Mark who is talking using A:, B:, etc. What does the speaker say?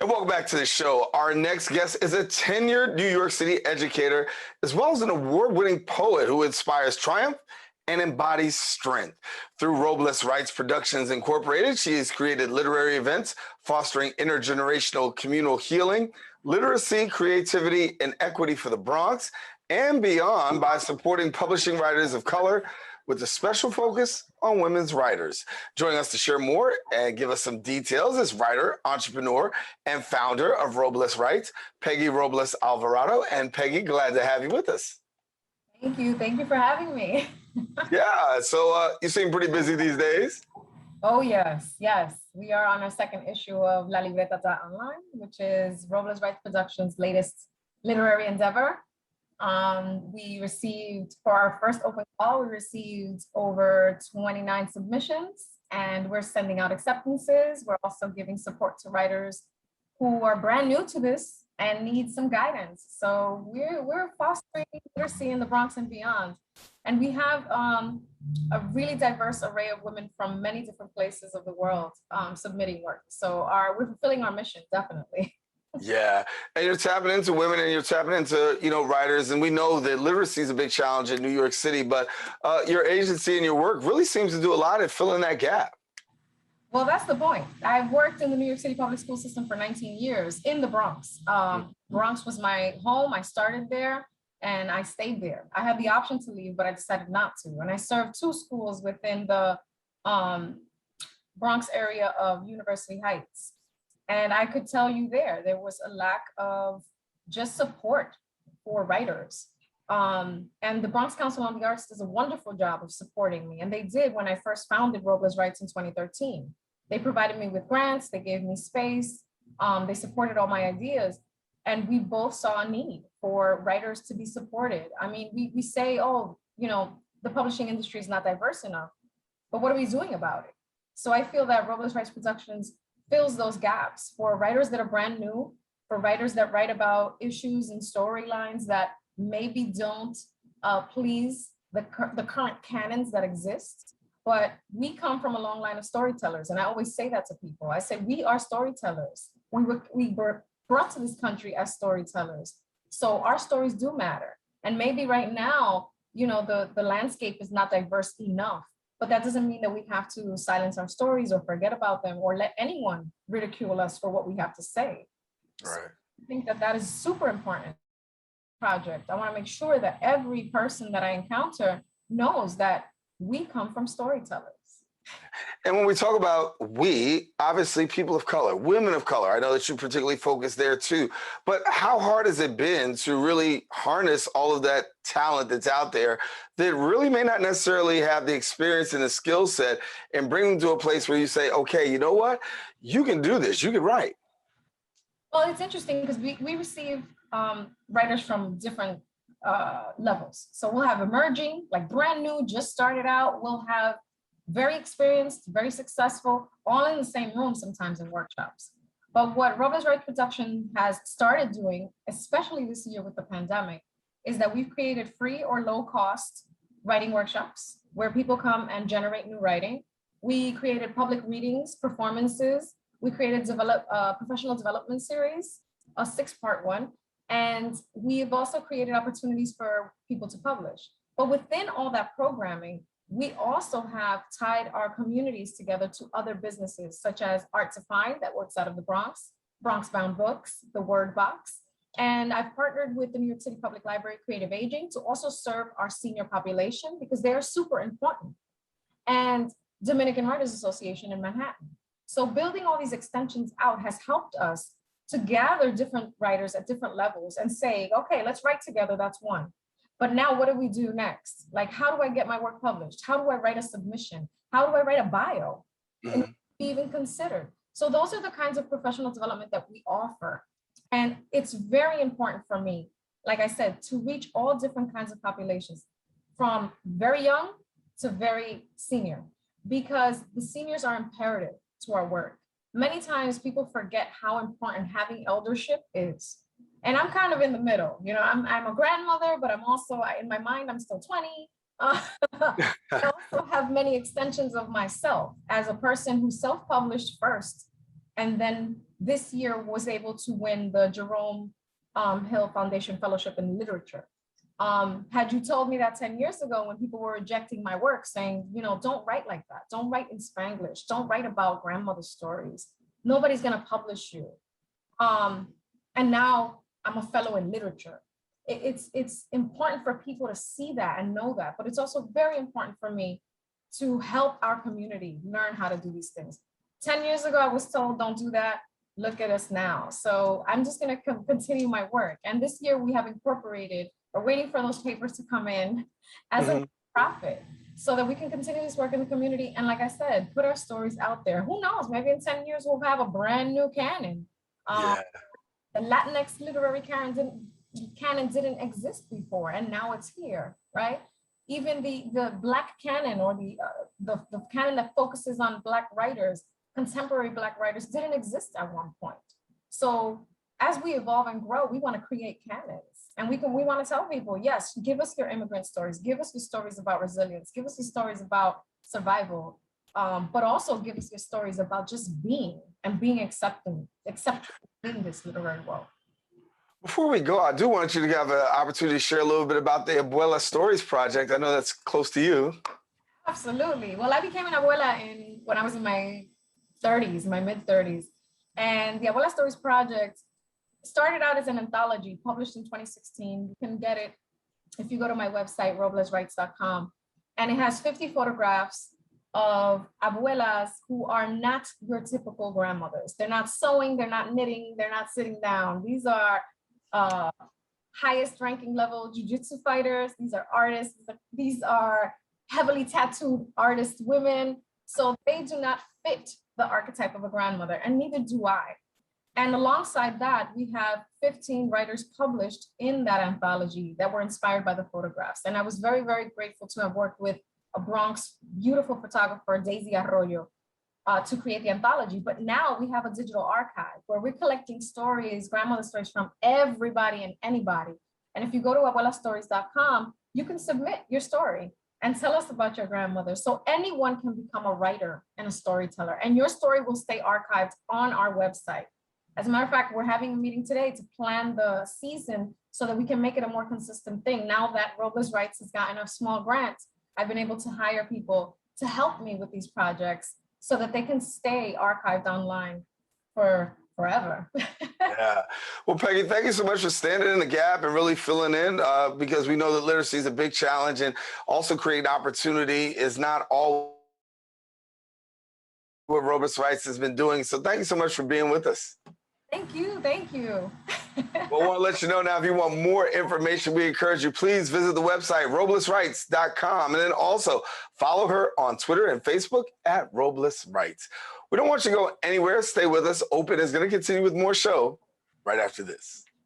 A: And welcome back to the show. Our next guest is a tenured New York City educator, as well as an award-winning poet who inspires triumph and embodies strength. Through RoblesWrites Productions Incorporated, she has created literary events fostering intergenerational communal healing, literacy, creativity, and equity for the Bronx and beyond by supporting publishing writers of color with a special focus on women's writers. Joining us to share more and give us some details is writer, entrepreneur, and founder of RoblesWrites, Peggy Robles Alvarado. And Peggy, glad to have you with us.
B: Thank you. Thank you for having me.
A: Yeah, so you seem pretty busy these days.
B: Oh, yes. Yes. We are on our second issue of La Libreta Online, which is RoblesWrites Productions' latest literary endeavor. We received, for our first open call, we received over 29 submissions, and we're sending out acceptances. We're also giving support to writers who are brand new to this and need some guidance. So we're fostering literacy in the Bronx and beyond. And we have a really diverse array of women from many different places of the world submitting work. So we're fulfilling our mission, definitely.
A: Yeah, and you're tapping into women and you're tapping into, writers. And we know that literacy is a big challenge in New York City, but your agency and your work really seems to do a lot at filling that gap.
B: Well, that's the point. I've worked in the New York City public school system for 19 years in the Bronx. Bronx was my home. I started there and I stayed there. I had the option to leave, but I decided not to. And I served 2 schools within the Bronx area of University Heights. And I could tell you there was a lack of just support for writers. And the Bronx Council on the Arts does a wonderful job of supporting me. And they did when I first founded RoblesWrites in 2013. They provided me with grants, they gave me space, they supported all my ideas. And we both saw a need for writers to be supported. I mean, we say, oh, the publishing industry is not diverse enough, but what are we doing about it? So I feel that RoblesWrites Productions fills those gaps for writers that are brand new, for writers that write about issues and storylines that maybe don't please the current canons that exist. But we come from a long line of storytellers. And I always say that to people. I say, we are storytellers. We were brought to this country as storytellers. So our stories do matter. And maybe right now, the landscape is not diverse enough. But that doesn't mean that we have to silence our stories or forget about them or let anyone ridicule us for what we have to say.
A: Right.
B: So I think that is super important project. I want to make sure that every person that I encounter knows that we come from storytellers.
A: And when we talk about we, obviously people of color, women of color, I know that you particularly focus there too, but how hard has it been to really harness all of that talent that's out there that really may not necessarily have the experience and the skill set and bring them to a place where you say, okay, you know what, you can do this, you can write?
B: Well, it's interesting because we receive writers from different levels. So we'll have emerging, like brand new, just started out. We'll have very experienced, very successful, all in the same room sometimes in workshops. But what RoblesWrites Production has started doing, especially this year with the pandemic, is that we've created free or low cost writing workshops where people come and generate new writing. We created public readings, performances. We created professional development series, a 6-part one. And we've also created opportunities for people to publish. But within all that programming, we also have tied our communities together to other businesses, such as Art to Find, that works out of the Bronx, Bronx Bound Books, The Word Box. And I've partnered with the New York City Public Library Creative Aging to also serve our senior population because they are super important. And Dominican Writers Association in Manhattan. So building all these extensions out has helped us to gather different writers at different levels and say, okay, let's write together, that's one. But now what do we do next? Like, how do I get my work published? How do I write a submission? How do I write a bio? And be even considered. So those are the kinds of professional development that we offer. And it's very important for me, like I said, to reach all different kinds of populations, from very young to very senior, because the seniors are imperative to our work. Many times people forget how important having eldership is. And I'm kind of in the middle, I'm a grandmother, but I'm also, in my mind, I'm still 20. I also have many extensions of myself as a person who self-published first and then this year was able to win the Jerome Hill Foundation Fellowship in Literature. Had you told me that 10 years ago when people were rejecting my work saying, you know, don't write like that, don't write in Spanglish, don't write about grandmother stories, nobody's gonna publish you. And now I'm a fellow in literature. It's important for people to see that and know that, but it's also very important for me to help our community learn how to do these things. 10 years ago, I was told, don't do that. Look at us now. So I'm just gonna continue my work. And this year we have incorporated, we're waiting for those papers to come in as a profit so that we can continue this work in the community. And like I said, put our stories out there. Who knows, maybe in 10 years we'll have a brand new canon. The Latinx literary canon didn't exist before, and now it's here, right? Even the Black canon, or the canon that focuses on Black writers, contemporary Black writers, didn't exist at one point. So as we evolve and grow, we want to create canons, and we want to tell people, yes, give us your immigrant stories, give us your stories about resilience, give us your stories about survival, but also give us your stories about just being and being accepted in this literary world.
A: Before we go, I do want you to have an opportunity to share a little bit about the Abuela Stories project. I know that's close to you.
B: Absolutely. Well, I became an abuela when I was in my 30s, my mid-30s. And the Abuela Stories project started out as an anthology published in 2016. You can get it if you go to my website, RoblesWrites.com. And it has 50 photographs of abuelas who are not your typical grandmothers. They're not sewing, they're not knitting, they're not sitting down. These are highest ranking level jujitsu fighters. These are artists. These are heavily tattooed artist women. So they do not fit the archetype of a grandmother, and neither do I. And alongside that, we have 15 writers published in that anthology that were inspired by the photographs. And I was very, very grateful to have worked with a Bronx beautiful photographer, Daisy Arroyo, to create the anthology. But now we have a digital archive where we're collecting stories, grandmother stories from everybody and anybody. And if you go to abuelastories.com, you can submit your story and tell us about your grandmother. So anyone can become a writer and a storyteller, and your story will stay archived on our website. As a matter of fact, we're having a meeting today to plan the season so that we can make it a more consistent thing. Now that Robles Writes has gotten a small grant, I've been able to hire people to help me with these projects so that they can stay archived online for forever.
A: Yeah. Well, Peggy, thank you so much for standing in the gap and really filling in, because we know that literacy is a big challenge, and also creating opportunity is not all what Robles Writes has been doing. So thank you so much for being with us.
B: Thank you. Thank you.
A: Well, I want to let you know now, if you want more information, we encourage you, please visit the website, RoblesWrites.com, and then also follow her on Twitter and Facebook at Robles Writes. We don't want you to go anywhere. Stay with us. Open is going to continue with more show right after this.